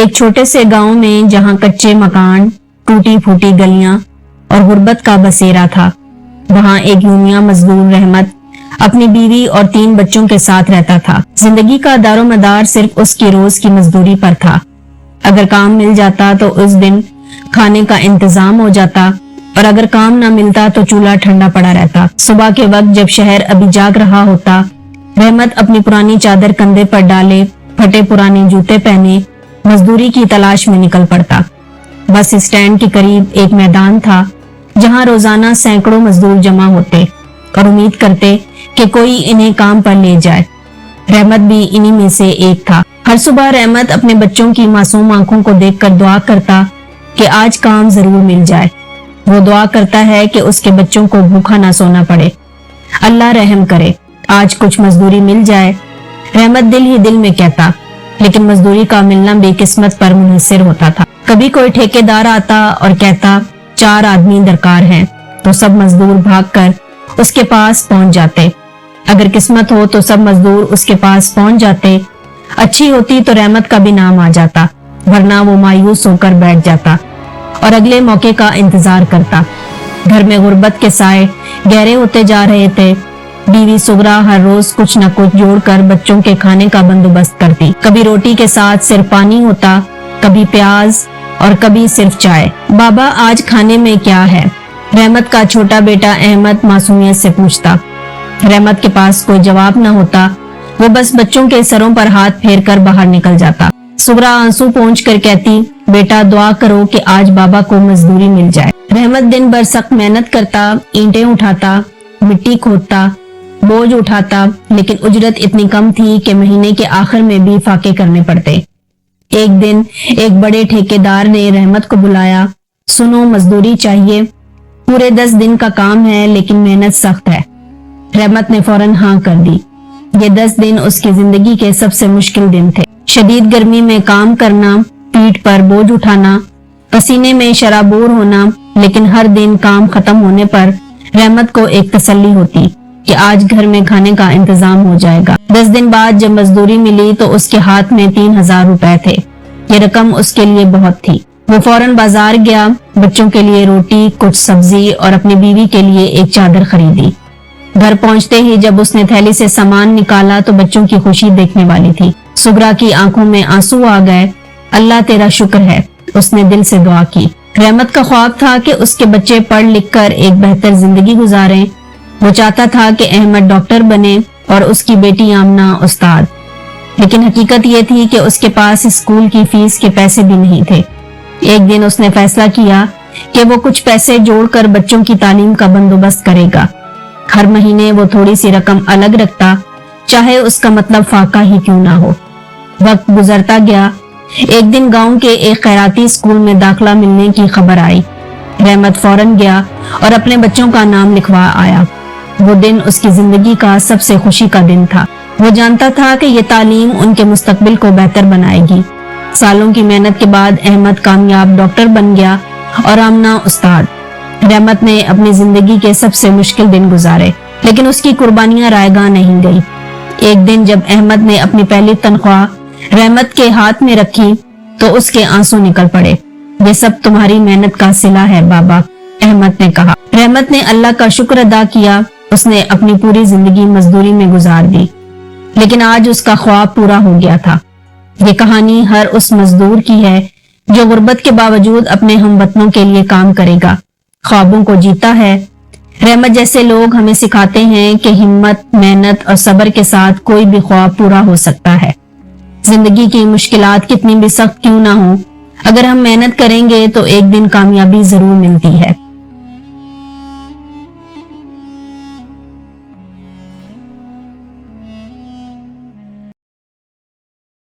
ایک چھوٹے سے گاؤں میں جہاں کچے مکان، ٹوٹی پھوٹی گلیاں اور غربت کا بسیرا تھا، وہاں ایک یومیہ مزدور رحمت اپنی بیوی اور 3 بچوں کے ساتھ رہتا تھا۔ زندگی کا دار و مدار صرف اس کی روز کی مزدوری پر تھا۔ اگر کام مل جاتا تو اس دن کھانے کا انتظام ہو جاتا، اور اگر کام نہ ملتا تو چولہا ٹھنڈا پڑا رہتا۔ صبح کے وقت جب شہر ابھی جاگ رہا ہوتا، رحمت اپنی پرانی چادر کندھے پر ڈالے، پھٹے پرانے جوتے پہنے مزدوری کی تلاش میں نکل پڑتا۔ بس اسٹینڈ کے قریب ایک میدان تھا جہاں روزانہ سینکڑوں مزدور جمع ہوتے اور امید کرتے کہ کوئی انہیں کام پر لے جائے۔ رحمت بھی انہی میں سے ایک تھا۔ ہر صبح رحمت اپنے بچوں کی معصوم آنکھوں کو دیکھ کر دعا کرتا کہ آج کام ضرور مل جائے۔ وہ دعا کرتا ہے کہ اس کے بچوں کو بھوکا نہ سونا پڑے۔ اللہ رحم کرے، آج کچھ مزدوری مل جائے، رحمت دل ہی دل میں کہتا، لیکن مزدوری کا ملنا بے قسمت پر منحصر ہوتا تھا۔ کبھی کوئی ٹھیکیدار آتا اور کہتا 4 آدمی درکار ہیں، تو سب مزدور بھاگ کر اس کے پاس پہنچ جاتے۔ اگر قسمت ہو تو سب مزدور اس کے پاس پہنچ جاتے، اچھی ہوتی تو رحمت کا بھی نام آ جاتا، ورنہ وہ مایوس ہو کر بیٹھ جاتا اور اگلے موقع کا انتظار کرتا۔ گھر میں غربت کے سائے گہرے ہوتے جا رہے تھے۔ بیوی سغرا ہر روز کچھ نہ کچھ جوڑ کر بچوں کے کھانے کا بندوبست کرتی۔ کبھی روٹی کے ساتھ صرف پانی ہوتا، کبھی پیاز اور کبھی صرف چائے۔ بابا آج کھانے میں کیا ہے؟ رحمت کا چھوٹا بیٹا احمد معصومیت سے پوچھتا۔ رحمت کے پاس کوئی جواب نہ ہوتا، وہ بس بچوں کے سروں پر ہاتھ پھیر کر باہر نکل جاتا۔ سغرا آنسو پونچھ کر کہتی، بیٹا دعا کرو کہ آج بابا کو مزدوری مل جائے۔ رحمت دن بھر سخت محنت کرتا، اینٹیں اٹھاتا، مٹی کھودتا، بوجھ اٹھاتا، لیکن اجرت اتنی کم تھی کہ مہینے کے آخر میں بھی فاقے کرنے پڑتے۔ ایک دن ایک بڑے ٹھیکیدار نے رحمت کو بلایا۔ سنو، مزدوری چاہیے، پورے 10 دن کا کام ہے، لیکن محنت سخت ہے۔ رحمت نے فوراً ہاں کر دی۔ یہ 10 دن اس کی زندگی کے سب سے مشکل دن تھے۔ شدید گرمی میں کام کرنا، پیٹھ پر بوجھ اٹھانا، پسینے میں شرابور ہونا، لیکن ہر دن کام ختم ہونے پر رحمت کو ایک تسلی ہوتی کہ آج گھر میں کھانے کا انتظام ہو جائے گا۔ 10 دن بعد جب مزدوری ملی تو اس کے ہاتھ میں 3000 روپے تھے۔ یہ رقم اس کے لیے بہت تھی۔ وہ فوراً بازار گیا، بچوں کے لیے روٹی، کچھ سبزی اور اپنی بیوی کے لیے ایک چادر خریدی۔ گھر پہنچتے ہی جب اس نے تھیلی سے سامان نکالا تو بچوں کی خوشی دیکھنے والی تھی۔ سغرا کی آنکھوں میں آنسو آ گئے۔ اللہ تیرا شکر ہے، اس نے دل سے دعا کی۔ رحمت کا خواب تھا کہ اس کے بچے پڑھ لکھ کر ایک بہتر زندگی گزاریں۔ وہ چاہتا تھا کہ احمد ڈاکٹر بنے اور اس کی بیٹی آمنہ استاد، لیکن حقیقت یہ تھی کہ اس کے پاس اسکول کی فیس کے پیسے بھی نہیں تھے۔ ایک دن اس نے فیصلہ کیا کہ وہ کچھ پیسے جوڑ کر بچوں کی تعلیم کا بندوبست کرے گا۔ ہر مہینے وہ تھوڑی سی رقم الگ رکھتا، چاہے اس کا مطلب فاقہ ہی کیوں نہ ہو۔ وقت گزرتا گیا۔ ایک دن گاؤں کے ایک خیراتی اسکول میں داخلہ ملنے کی خبر آئی۔ رحمت فوراً گیا اور اپنے بچوں کا نام لکھوا آیا۔ وہ دن اس کی زندگی کا سب سے خوشی کا دن تھا۔ وہ جانتا تھا کہ یہ تعلیم ان کے مستقبل کو بہتر بنائے گی۔ سالوں کی محنت کے بعد احمد کامیاب ڈاکٹر بن گیا اور آمنہ استاد۔ رحمت نے اپنی زندگی کے سب سے مشکل دن گزارے، لیکن اس کی قربانیاں رائے گاہ نہیں گئی۔ ایک دن جب احمد نے اپنی پہلی تنخواہ رحمت کے ہاتھ میں رکھی تو اس کے آنسو نکل پڑے۔ یہ سب تمہاری محنت کا صلہ ہے بابا، احمد نے کہا۔ رحمت نے اللہ کا شکر ادا کیا۔ اس نے اپنی پوری زندگی مزدوری میں گزار دی، لیکن آج اس کا خواب پورا ہو گیا تھا۔ یہ کہانی ہر اس مزدور کی ہے جو غربت کے باوجود اپنے ہم وطنوں کے لیے کام کرے گا، خوابوں کو جیتا ہے۔ رحمت جیسے لوگ ہمیں سکھاتے ہیں کہ ہمت، محنت اور صبر کے ساتھ کوئی بھی خواب پورا ہو سکتا ہے۔ زندگی کی مشکلات کتنی بھی سخت کیوں نہ ہوں، اگر ہم محنت کریں گے تو ایک دن کامیابی ضرور ملتی ہے۔